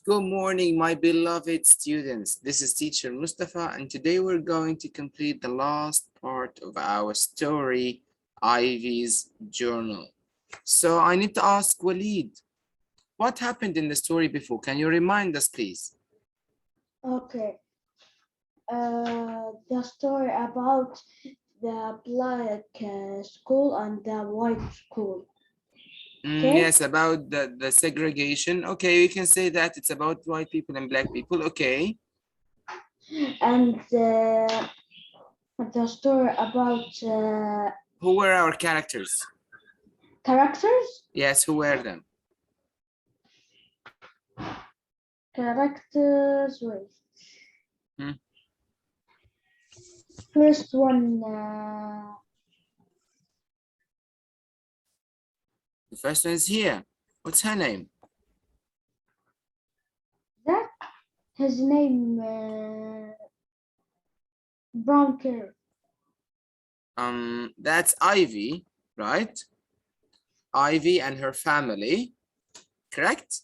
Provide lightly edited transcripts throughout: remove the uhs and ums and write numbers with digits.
Good morning, my beloved students. This is teacher Mustafa, and today we're going to complete the last part of our story, Ivy's journal. So I need to ask Walid, what happened in the story before? Can you remind us, please? Okay. The story about the black school and the white school. Okay. Yes, about the segregation. Okay, you can say that it's about white people and black people. Okay. And the story about Who were our characters? characters. Yes, who were them? Characters. Wait. Hmm. First one. The first one is here. What's her name? That his name brown hair. That's Ivy, right? Ivy and her family, correct?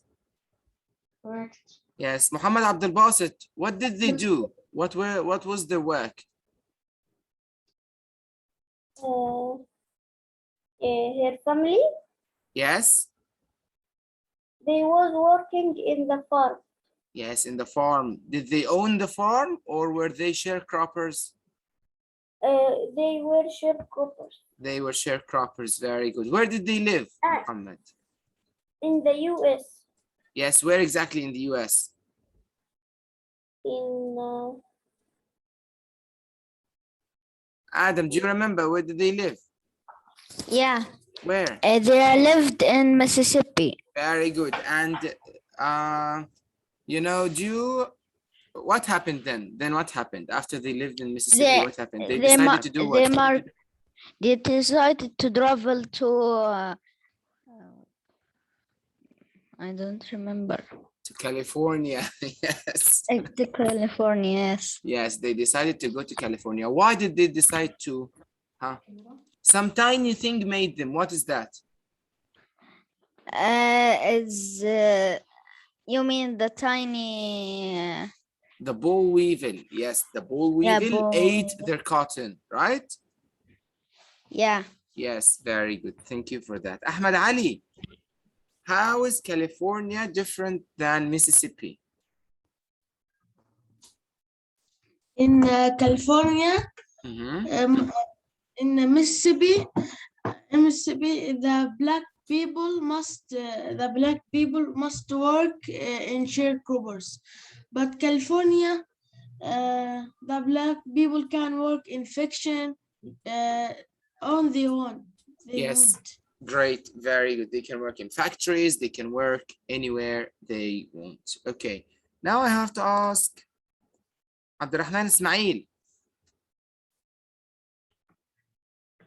Correct. Yes, Muhammad Abdul Basit, what did they do? What was their work? Her family, Yes, they was working in the farm. yes, in the farm. Did they own the farm or were they sharecroppers? They were sharecroppers They were sharecroppers, very good. Where did they live, Ah. Muhammad? in the US. Yes, where exactly in the US? In Adam, do you remember where did they live? Yeah, Where? they lived in Mississippi. Very good. And you know, what happened then? Then what happened after they lived in Mississippi? They- What happened? They they decided mar- to do they what? mar- They decided to travel to, I don't remember, To California. Yes. to California, yes. Yes, they decided to go to California. Why did they decide to? Huh? Some tiny thing made them. What is that? You mean the tiny, The boll weevil. Yes, the boll Yeah, weevil boll ate weevil. their cotton, right? yeah. Yes, very good. Thank you for that. Ahmed Ali, how is California different than Mississippi? In California, Mhm. in Mississippi, the black people must work in sharecroppers, but California, the black people can work in fiction on their own. Yes. Great, very good. They can work in factories, they can work anywhere they want. Okay, now I have to ask Abdurrahman Ismail.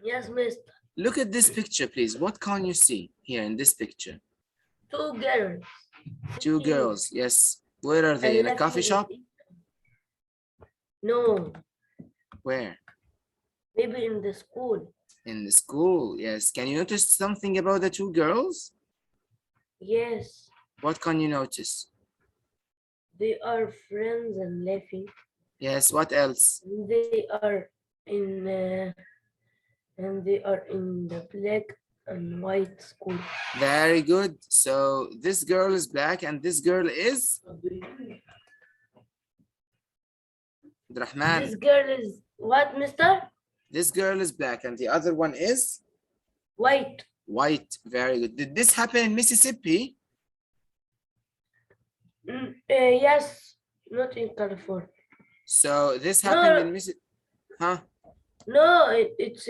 Yes, mister. Look at this picture, please. What can you see here in this picture? Two girls. Two girls, yes. Where are they? In a coffee shop? No, Where? maybe in the school. In the school, yes. Can you notice something about the two girls? Yes, What can you notice? they are friends and laughing. Yes, what else? They are in the black and white school. Very good. So this girl is black and this girl is Abdurrahman. This girl is what, mister? This girl is black and the other one is White. white. Very good. Did this happen in Mississippi? Yes, not in California. So this happened in Mississippi. Huh? No, it's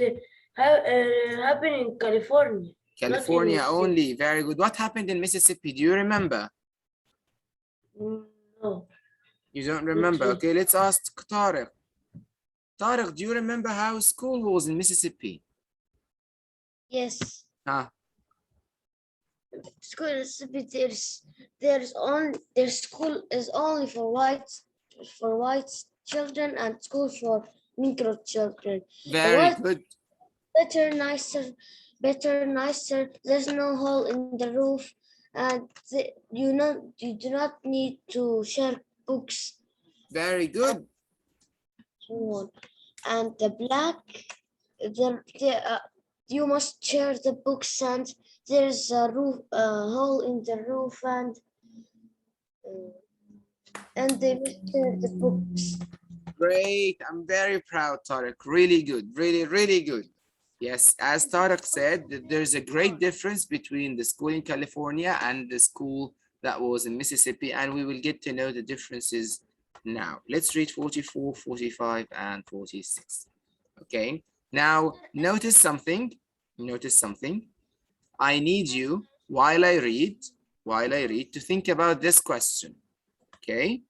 happened in California. California Mississippi. only. Very good. What happened in Mississippi? Do you remember? No. You don't remember. Okay. Okay, let's ask Tariq. Tariq, do you remember how school was in Mississippi? Yes. Huh? School is their school is only for white children and school for Negro children. Very What? good. Better, nicer. There's no hole in the roof. and you do not need to share books. Very good. So on. And the black, you must share the books, and there's a hole in the roof, and they must share the books. Great. I'm very proud, Tarek. Really good. Really, really good. Yes, as Tarek said, there's a great difference between the school in California and the school that was in Mississippi, and we will get to know the differences now. Let's read 44, 45, and 46. Okay. Now, notice something. Notice something. I need you, while I read, to think about this question. Okay.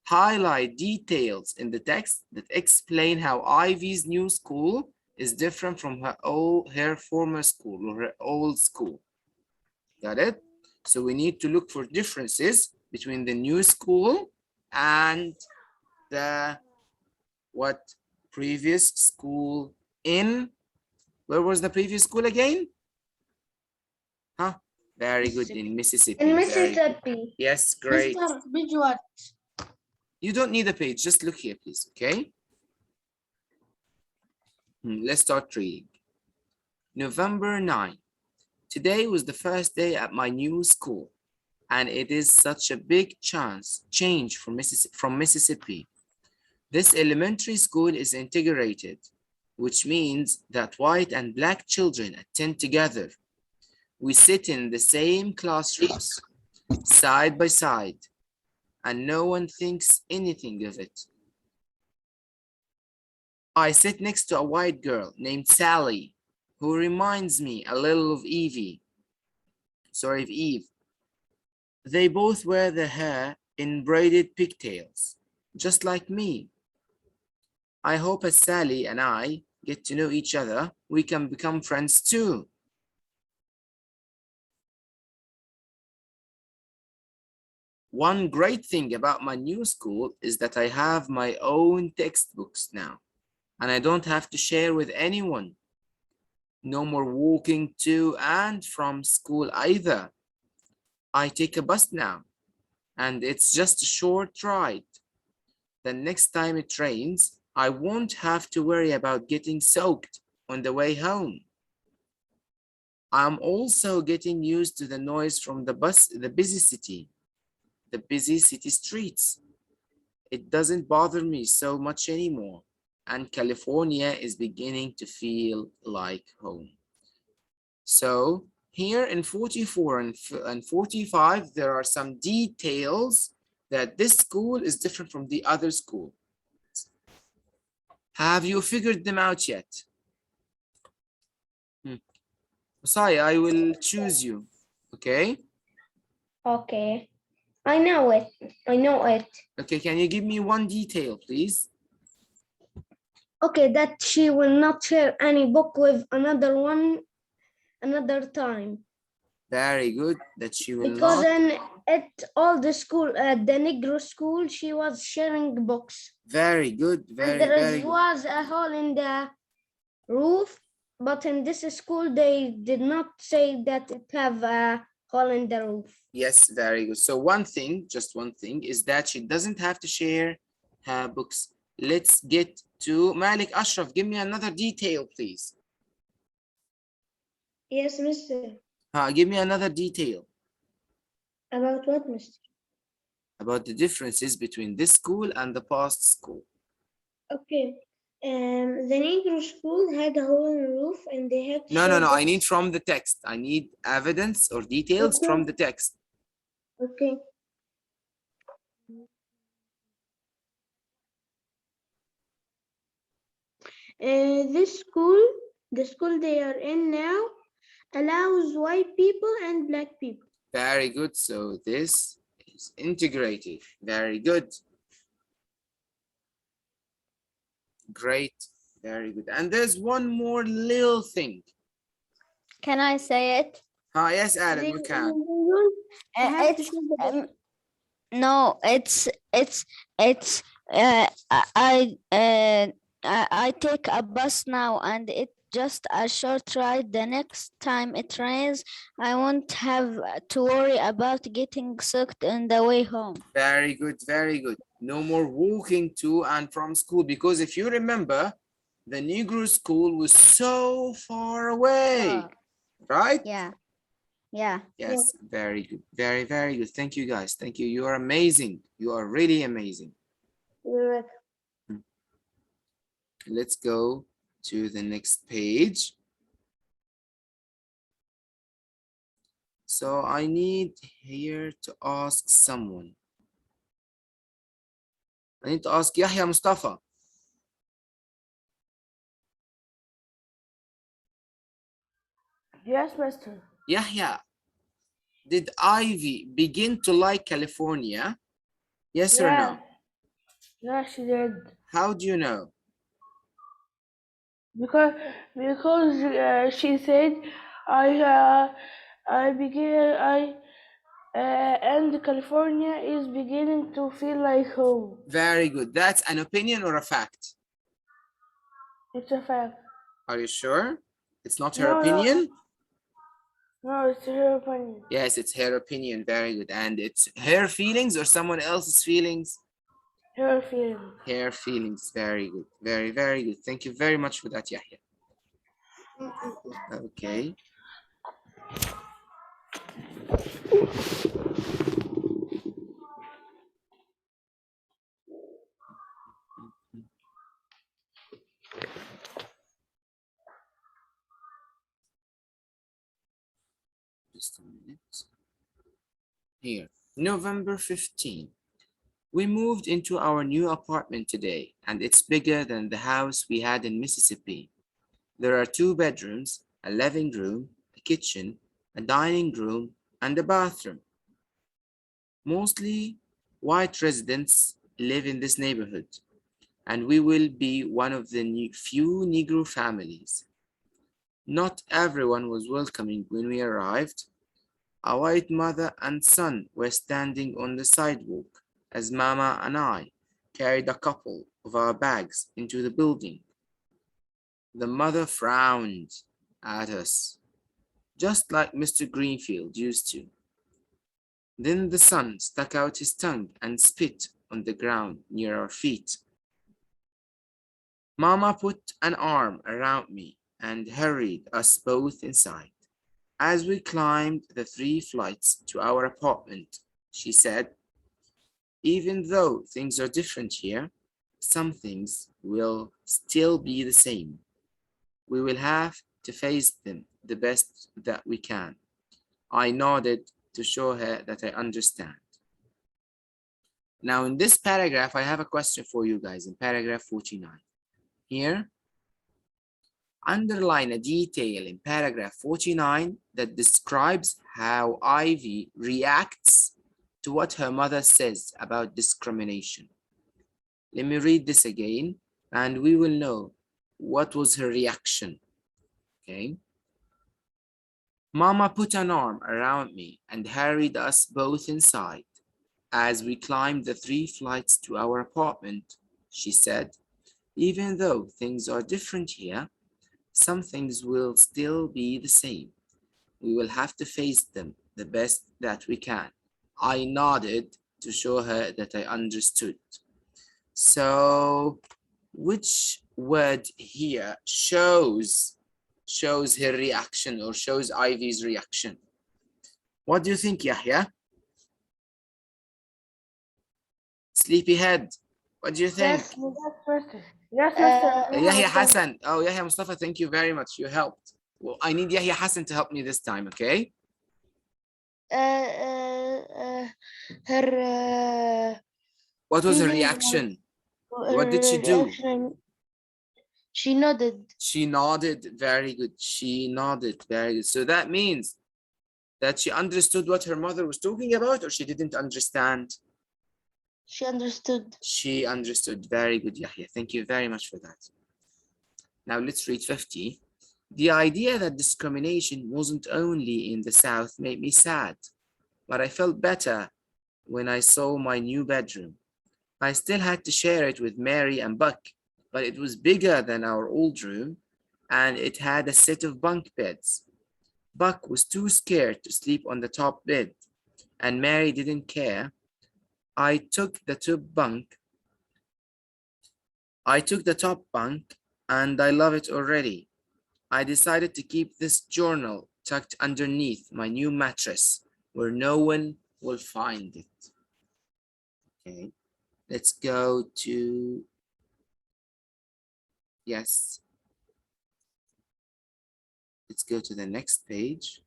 Highlight details in the text that explain how Ivy's new school is different from her former school or her old school. Got it? So we need to look for differences between the new school and the previous school in, where was the previous school again? Huh? Very good, in Mississippi. In Very good. Mississippi. Yes, great. Mr. Visual. You don't need a page, just look here, please, okay? Let's start reading. November 9. Today was the first day at my new school, and it is such a big change from Mississippi. This elementary school is integrated, which means that white and black children attend together. We sit in the same classrooms, side by side, and no one thinks anything of it. I sit next to a white girl named Sally, who reminds me a little of Eve. They both wear their hair in braided pigtails, just like me. I hope as Sally and I get to know each other, we can become friends too. One great thing about my new school is that I have my own textbooks now, and I don't have to share with anyone. No more walking to and from school either. I take a bus now, and it's just a short ride. The next time it rains, I won't have to worry about getting soaked on the way home. I'm also getting used to the noise from the busy city streets. It doesn't bother me so much anymore, and California is beginning to feel like home. So here in 44 and 45, there are some details that this school is different from the other school. Have you figured them out yet? Messiah, I will choose you, okay? Okay. I know it. Okay, can you give me one detail, please? Okay, that she will not share any book with another time. Very good, that she will Because not. at all the school, at the Negro school, she was sharing books. Very good, And there was a hole in the roof, but in this school, they did not say that it have a hole in the roof. Yes, very good. So just one thing, is that she doesn't have to share her books. Let's get to Malik Ashraf. Give me another detail, please. Yes, mister. Give me another detail. About what, mister? About the differences between this school and the past school. Okay. The Negro school had a hole in the roof and they had to No, share I books. need from the text. I need evidence or details from the text. Okay. This school, the school they are in now, allows white people and black people. Very good. So this is integrated. Very good. Great. Very good. And there's one more little thing. Can I say it? Yes, Adam, you can. It's no, I take a bus now, and it just a short ride. The next time it rains, I won't have to worry about getting soaked on the way home. Very good, very good. No more walking to and from school, because if you remember, the Negro school was so far away, right? Yeah. Yeah. Yes, very good. Very, very good. Thank you, guys. Thank you. You are amazing. You are really amazing. Let's go to the next page. So I need here to ask someone. I need to ask Yahya Mustafa. Yes, Master. Yahya, did Ivy begin to like California? Yes or no? Yeah, she did. How do you know? Because she said and California is beginning to feel like home. Very good. That's an opinion or a fact? It's a fact. Are you sure? It's not her No, opinion? no, it's her opinion. Yes, it's her opinion. Very good. And it's her feelings or someone else's feelings? Her feeling. Her feelings. Very good. Very, very good. Thank you very much for that, Yahya. Okay. Just a minute. Here, November 15. We moved into our new apartment today, and it's bigger than the house we had in Mississippi. There are 2 bedrooms, a living room, a kitchen, a dining room, and a bathroom. Mostly white residents live in this neighborhood, and we will be one of the few Negro families. Not everyone was welcoming when we arrived. A white mother and son were standing on the sidewalk as Mama and I carried a couple of our bags into the building. The mother frowned at us, just like Mr. Greenfield used to. Then the son stuck out his tongue and spit on the ground near our feet. Mama put an arm around me and hurried us both inside. As we climbed the 3 flights to our apartment, she said, "Even though things are different here, some things will still be the same. We will have to face them the best that we can." I nodded to show her that I understand. Now in this paragraph, I have a question for you guys in paragraph 49. Here, underline a detail in paragraph 49 that describes how Ivy reacts to what her mother says about discrimination. Let me read this again and we will know what was her reaction. Okay. Mama put an arm around me and hurried us both inside. As we climbed the 3 flights to our apartment, she said, "Even though things are different here, some things will still be the same. We will have to face them the best that we can." I nodded to show her that I understood. So, which word here shows her reaction or shows Ivy's reaction? What do you think, Yahya? Sleepyhead, what do you think? Yes, Master. Yes, Master. Yahya Hassan. Oh, Yahya Mustafa, thank you very much. You helped. Well, I need Yahya Hassan to help me this time, okay? What was her reaction? What did she do? She nodded. She nodded. Very good. She nodded. Very good. So that means that she understood what her mother was talking about, or she didn't understand? She understood. She understood. Very good, Yahya. Thank you very much for that. Now let's read 50. The idea that discrimination wasn't only in the South made me sad, but I felt better when I saw my new bedroom. I still had to share it with Mary and Buck, but it was bigger than our old room. and it had a set of bunk beds. Buck was too scared to sleep on the top bed, and Mary didn't care. I took the top bunk, and I love it already. I decided to keep this journal tucked underneath my new mattress where no one will find it. Okay, let's go to, yes, let's go to the next page.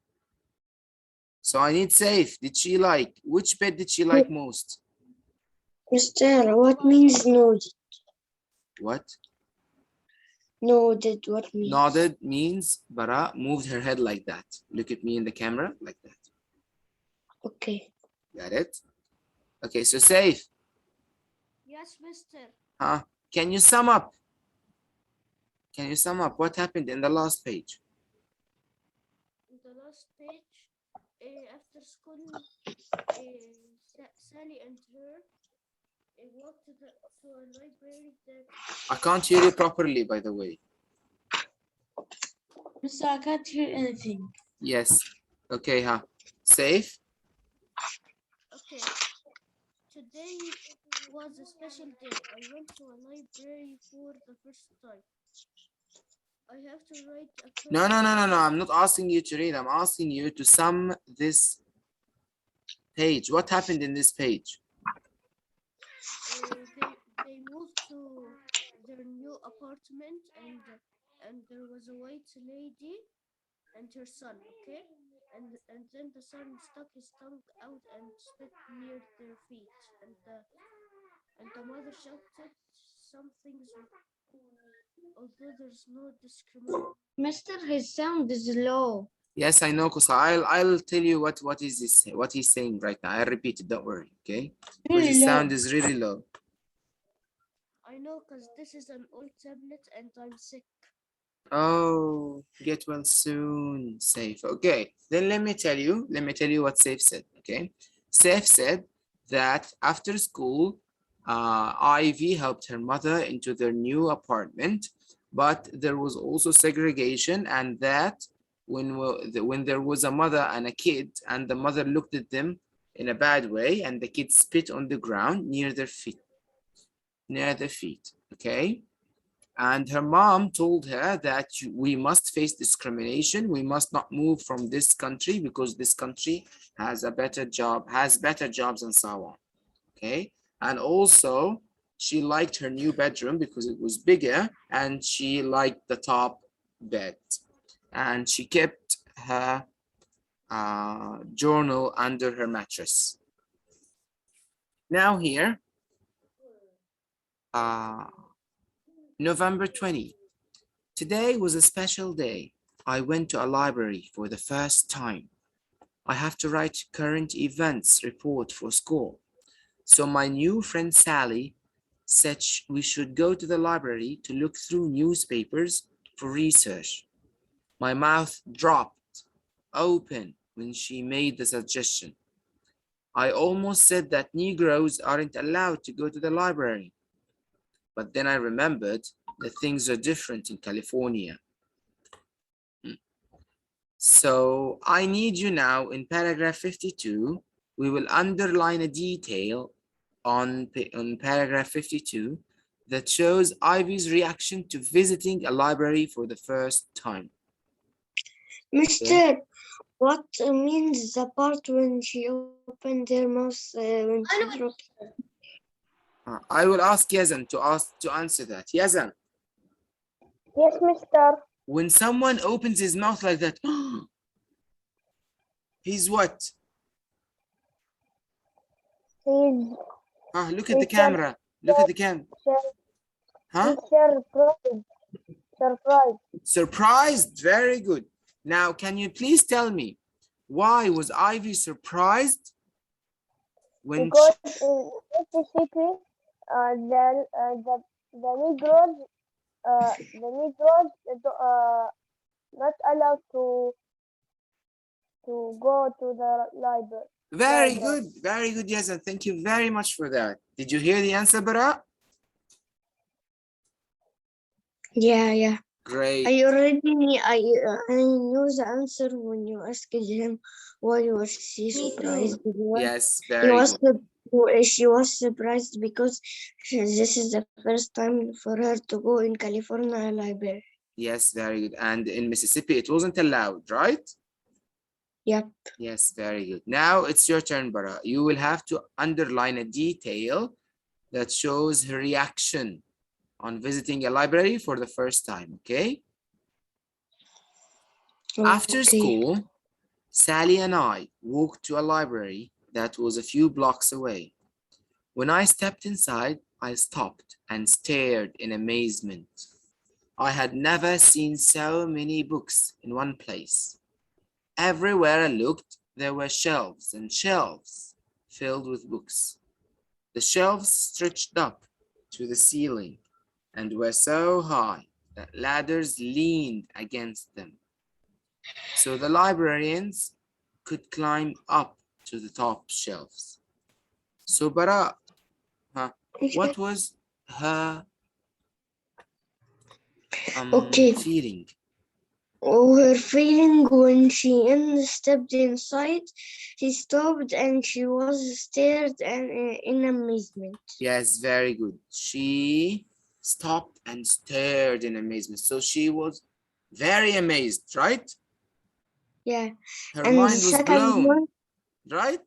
So I need Safe. Which bed did she like most? Mister, what means noted? What? Noted, what means? Nodded means Bara moved her head like that. Look at me in the camera like that. Okay. Got it? Okay, so Safe. Yes, mister. Can you sum up? Can you sum up what happened in the last page? In the last page, after school, Sally and her walked to a library that I can't hear you properly, by the way. Mister, I can't hear anything. Yes. Okay, Safe? Okay, today was a special day. I went to a library for the first time. I have to write a No. I'm not asking you to read. I'm asking you to sum this page. What happened in this page? They moved to their new apartment, and there was a white lady and her son, okay? And then the son stuck his tongue out and spit near their feet, and the mother shouted some things, although there's no discrimination. Mister, his sound is low. Yes, I know, Kusa. I'll tell you what is this, what he's saying right now. I'll repeat it, don't worry, okay? Because his sound is really low. I know, because this is an old tablet and I'm sick. Oh, get well soon, Safe. Okay, then let me tell you what Safe said, okay? Safe said that after school, Ivy helped her mother into their new apartment, but there was also segregation, and that when there was a mother and a kid, and the mother looked at them in a bad way, and the kid spit on the ground near their feet, okay? And her mom told her that we must face discrimination. We must not move from this country because this country has better jobs and so on. Okay. And also she liked her new bedroom because it was bigger, and she liked the top bed. And she kept her journal under her mattress. Now here, November 20. Today was a special day. I went to a library for the first time. I have to write current events report for school. So my new friend Sally said we should go to the library to look through newspapers for research. My mouth dropped open when she made the suggestion. I almost said that Negroes aren't allowed to go to the library. But then I remembered that things are different in California. So I need you now in paragraph 52. We will underline a detail on paragraph 52 that shows Ivy's reaction to visiting a library for the first time. Mister, Okay. what means the part when she opened her mouth when she dropped? I will ask Yazan to answer that. Yazan, Yes, mister. when someone opens his mouth like that, he's what? He's Look at the camera. Look at the camera. surprised. Surprised. Very good. Now, can you please tell me why was Ivy surprised when Because in this city, the Negroes not allowed to go to the library. Very good, yes, and thank you very much for that. Did you hear the answer, Bara? Yeah. Great. I knew the answer when you asked him why was she surprised. Yes, He very was good. she was surprised because this is the first time for her to go in California library. Yes, very good. And in Mississippi, it wasn't allowed, right? Yep. Yes, very good. Now it's your turn, Bara. You will have to underline a detail that shows her reaction on visiting a library for the first time, okay? After Okay. school, Sally and I walked to a library that was a few blocks away. When I stepped inside, I stopped and stared in amazement. I had never seen so many books in one place. Everywhere I looked, there were shelves and shelves filled with books. The shelves stretched up to the ceiling and were so high that ladders leaned against them. So the librarians could climb up to the top shelves. So Bara, what was her Okay. feeling? Her feeling when she stepped inside, she stopped and she was stared in amazement. Yes, very good. She stopped and stared in amazement. So she was very amazed, right? Yeah. Her And the mind was second blown, one, right?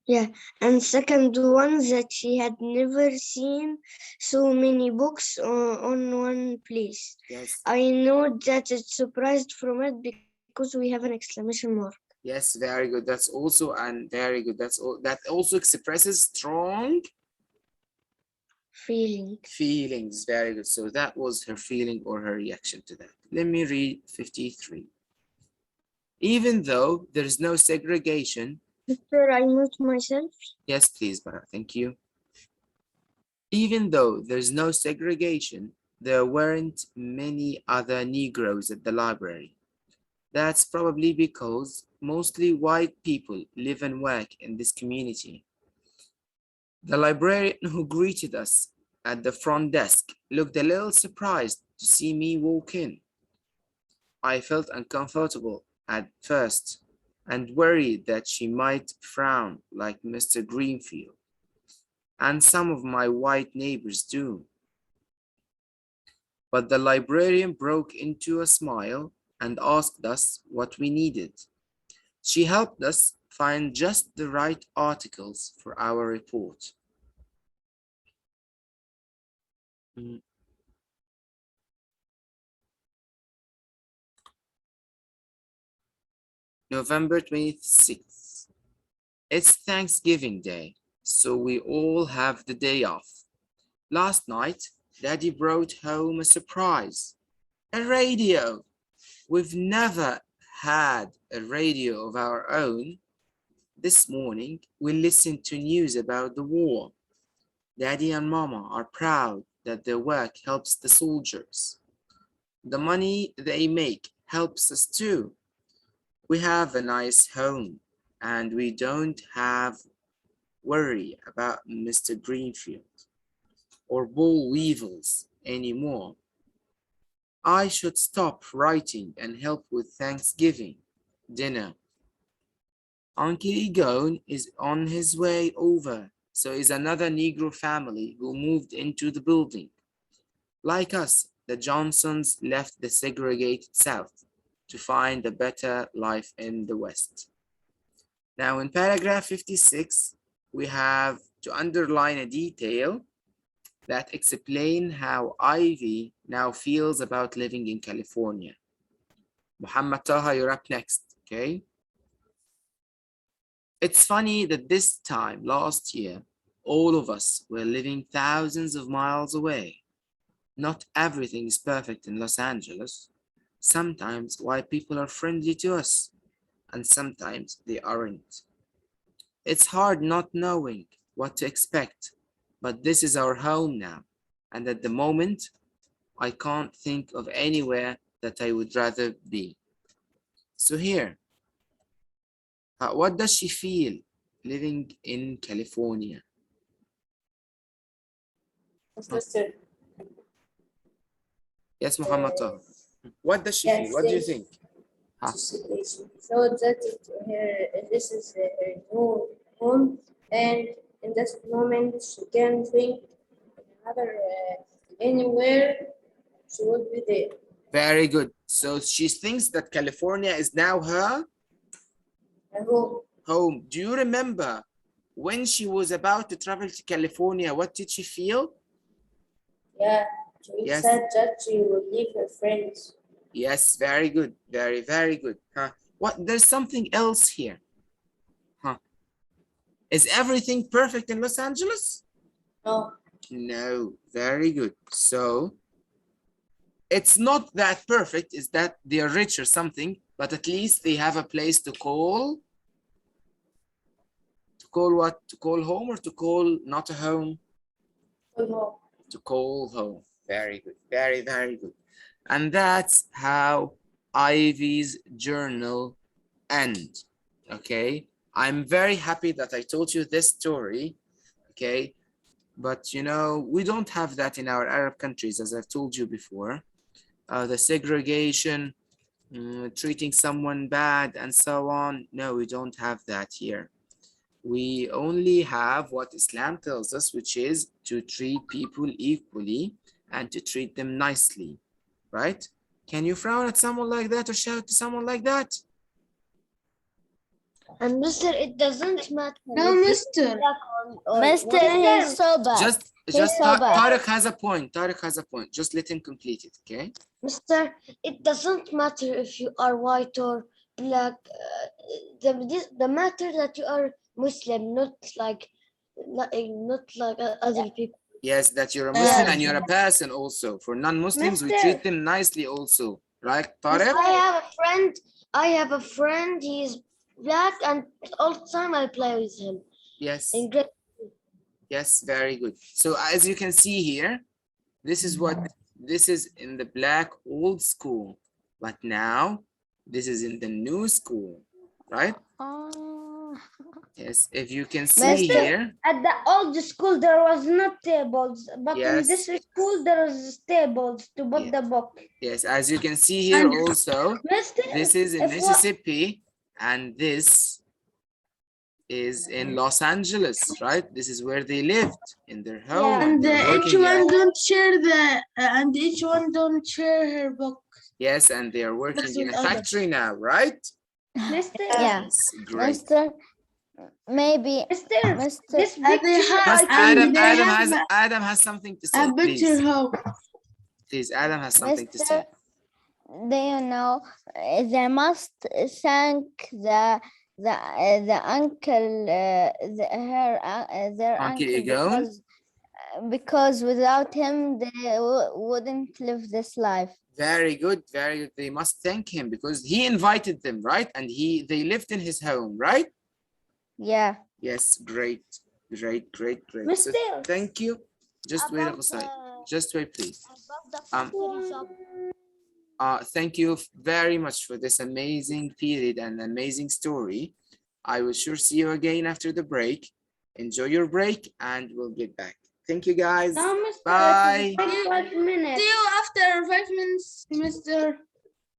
yeah, and second one that she had never seen so many books on one place. Yes. I know that it's surprised from it because we have an exclamation mark. Yes, very good. That's also and very good. That's all. That also expresses strong Feeling. feelings. Very good. So that was her feeling or her reaction to that. Let me read 53. Even though there is no segregation. Sir, I mute myself. Yes, please, Bara. Thank you. Even though there's no segregation, there weren't many other Negroes at the library. That's probably because mostly white people live and work in this community. The librarian who greeted us at the front desk looked a little surprised to see me walk in. I felt uncomfortable at first and worried that she might frown like Mr. Greenfield and some of my white neighbors do. But the librarian broke into a smile and asked us what we needed. She helped us find just the right articles for our report. November 26th. It's Thanksgiving Day, so we all have the day off. Last night, Daddy brought home a surprise, a radio. We've never had a radio of our own. This morning, we listened to news about the war. Daddy and Mama are proud that their work helps the soldiers. The money they make helps us too. We have a nice home and we don't have worry about Mr. Greenfield or boll weevils anymore. I should stop writing and help with Thanksgiving dinner. Uncle Egon is on his way over, so is another Negro family who moved into the building. Like us, the Johnsons left the segregated South to find a better life in the West. Now in paragraph 56, we have to underline a detail that explain how Ivy now feels about living in California. Muhammad Taha, you're up next, okay? It's funny that this time last year, all of us were living thousands of miles away. Not everything is perfect in Los Angeles. Sometimes white people are friendly to us, and sometimes they aren't. It's hard not knowing what to expect, but this is our home now, and at the moment, I can't think of anywhere that I would rather be. So here, what does she feel living in California? Yes, Muhammad Taha. What does she feel? What do you think? Huh? She thought that this is her new home, and in this moment she can think another anywhere she would be there. Very good. So she thinks that California is now her Her home. home. Do you remember when she was about to travel to California? What did she feel? Yeah, she Yes. said that she would leave her friends. Yes, very good. Very, very good. Huh? What? There's something else here. Huh? Is everything perfect in Los Angeles? No, No. Very good. So it's not that perfect. Is that they are rich or something, but at least they have a place to call. To call what? To call home or to call not a home? no. To call home. Very good. Very, very good. And that's how Ivy's journal end. Okay. I'm very happy that I told you this story. Okay. But you know, we don't have that in our Arab countries, as I've told you before. The segregation, treating someone bad, and so on. No, we don't have that here. We only have what Islam tells us, which is to treat people equally and to treat them nicely, right? Can you frown at someone like that or shout to someone like that? And Mister, it doesn't matter. No, if you mister. black or Mister, white. he's so bad. Just so bad. Tariq has a point. Tariq has a point. Just let him complete it, okay? Mister, it doesn't matter if you are white or black. The matter that you are Muslim, not like other people. Yes, that you're a Muslim Yeah. and you're a person also. For non-Muslims, we Mister. treat them nicely also, right, Tariq? I have a friend. He's black, and all the time I play with him. Yes, In grade. yes, very good. So as you can see here, this is in the black old school, but now this is in the new school, right? Yes, if you can see Mister. here, At the old school, there was not tables, but in Yes. this school, there is tables to put Yeah. the book. yes, as you can see here And- also, Mister, this is in if what- Mississippi and this is in Los Angeles, right? This is where they lived in their home. And they're each working one in- don't share and each one don't share her book. Yes, and they are working That's in with a others. factory now, right? Mister, Yeah. Yes, great. Mister, maybe Mister, Mister. this And they picture, have- Just I and they have Adam has something to say, a please. better home. Please, Adam has something to say. Mister, do you know they must thank the uncle their Uncle uncle Egon? because without him they wouldn't live this life. Very good, very good. They must thank him because he invited them, right? And they lived in his home, right? Yeah. Yes, great, great, great, great. So Mister, thank you. Just wait, Above Qusay. the- Just wait, please. above the Um, factory shop. Thank you very much for this amazing period and amazing story. I will sure see you again after the break. Enjoy your break and we'll get back. Thank you guys. now, Mister, Bye. 5 minutes. See you after 5 minutes, mister.